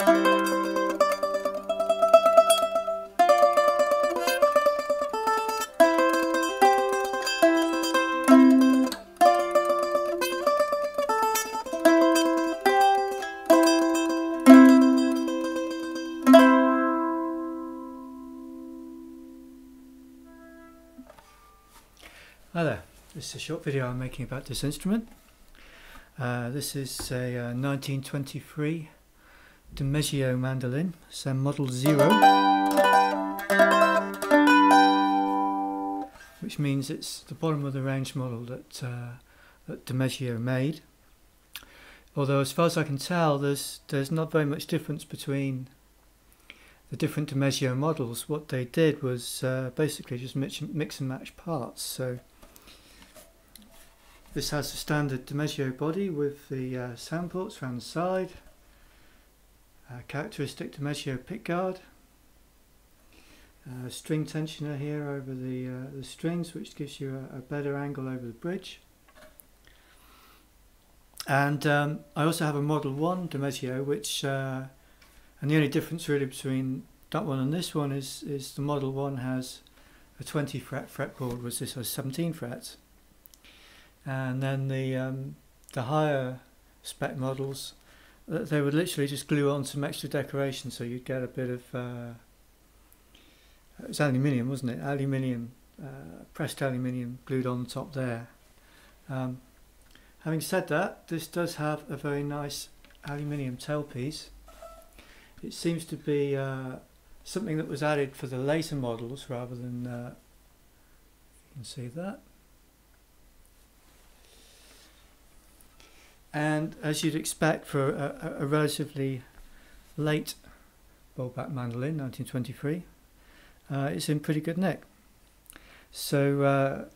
Hi there, this is a short video I'm making about this instrument. This is a 1923 DeMegio mandolin, so model 0, which means it's the bottom of the range model that DeMeglio made. Although as far as I can tell there's not very much difference between the different DeMegio models. What they did was basically just mix and match parts. So this has the standard DeMegio body with the sound ports around the side, characteristic DeMegio pickguard, string tensioner here over the strings, which gives you a better angle over the bridge. And I also have a Model 1 DeMegio, which and the only difference really between that one and this one is the Model 1 has a 20 fret fretboard, whereas this has 17 frets. And then the higher spec models, they would literally just glue on some extra decoration, so you'd get a bit of it was aluminium, wasn't it? Aluminium, pressed aluminium glued on the top there. Having said that, this does have a very nice aluminium tailpiece. It seems to be something that was added for the later models rather than you can see that. And as you'd expect for a relatively late bulb-back mandolin, 1923, it's in pretty good nick. So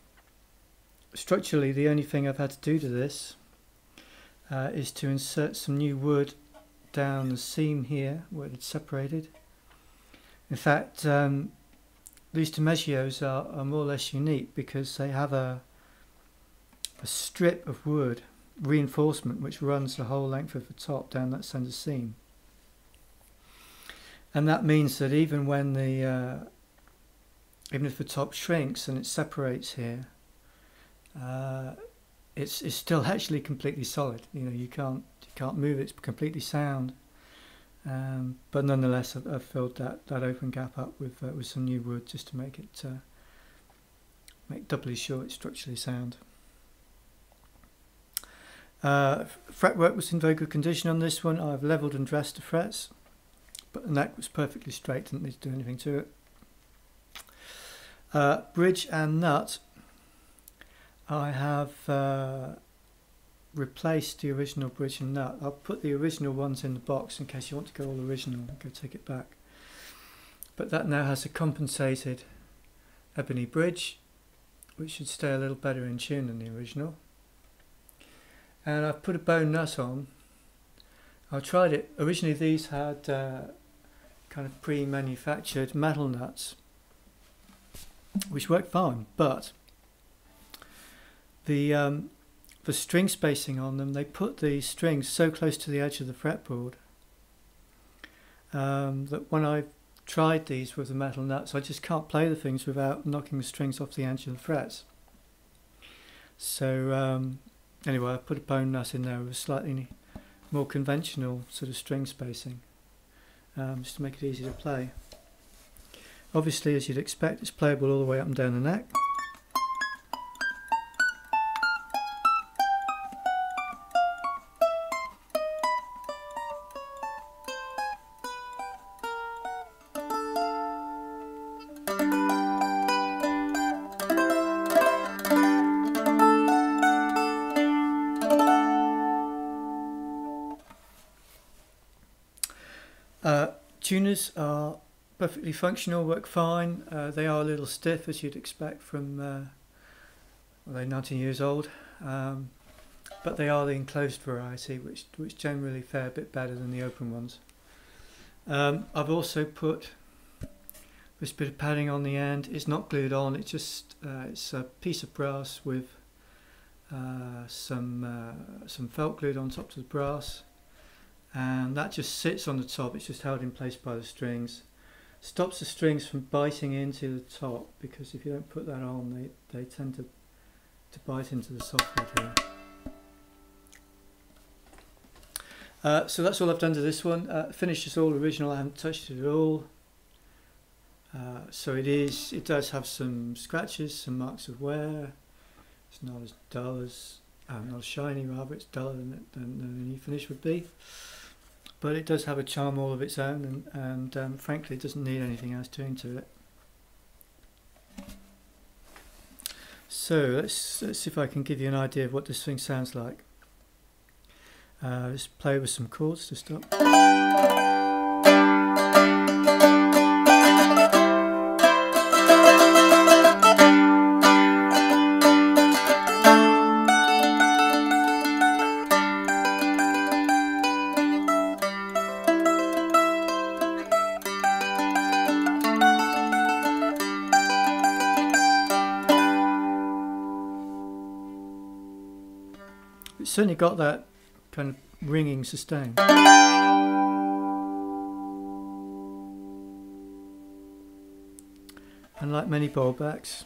structurally, the only thing I've had to do to this is to insert some new wood down the seam here where it's separated. In fact, these DeMeglios are more or less unique because they have a strip of wood reinforcement which runs the whole length of the top down that centre seam, and that means that even when even if the top shrinks and it separates here, it's still actually completely solid. You know, you can't move it. It's completely sound, but nonetheless I've filled that open gap up with some new wood just to make it make doubly sure it's structurally sound. Fretwork was in very good condition on this one. I've levelled and dressed the frets, but the neck was perfectly straight, didn't need to do anything to it. Bridge and nut, I have replaced the original bridge and nut. I'll put the original ones in the box in case you want to go all original and go take it back. But that now has a compensated ebony bridge, which should stay a little better in tune than the original. And I've put a bone nut on. I tried it. Originally these had kind of pre-manufactured metal nuts, which worked fine, but the string spacing on them, they put the strings so close to the edge of the fretboard that when I tried these with the metal nuts, I just can't play the things without knocking the strings off the edge of the frets. So anyway, I put a bone nut in there with slightly more conventional sort of string spacing, just to make it easy to play. Obviously, as you'd expect, it's playable all the way up and down the neck. Tuners are perfectly functional, work fine. They are a little stiff, as you'd expect from, well, they're 19 years old, but they are the enclosed variety, which generally fare a bit better than the open ones. I've also put this bit of padding on the end. It's not glued on, it's just it's a piece of brass with some felt glued on top to the brass. and that just sits on the top. It's just held in place by the strings. Stops the strings from biting into the top, because if you don't put that on, they tend to bite into the softwood here. So that's all I've done to this one. Finish is all original. I haven't touched it at all. So it does have some scratches, some marks of wear. It's not as dull as, not as shiny rather. It's duller than a new finish would be. But it does have a charm all of its own, and frankly, it doesn't need anything else doing to it. So let's see if I can give you an idea of what this thing sounds like. Let's play with some chords to start. It's certainly got that kind of ringing sustain. And like many bowl backs,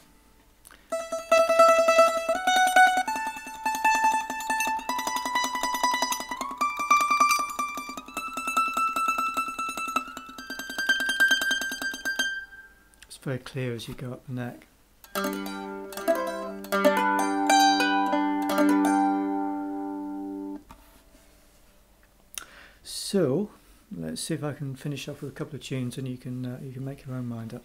it's very clear as you go up the neck. So let's see if I can finish off with a couple of tunes, and you can make your own mind up.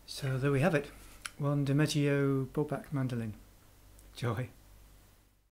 So there we have it, one DeMegio bowback mandolin. Joy.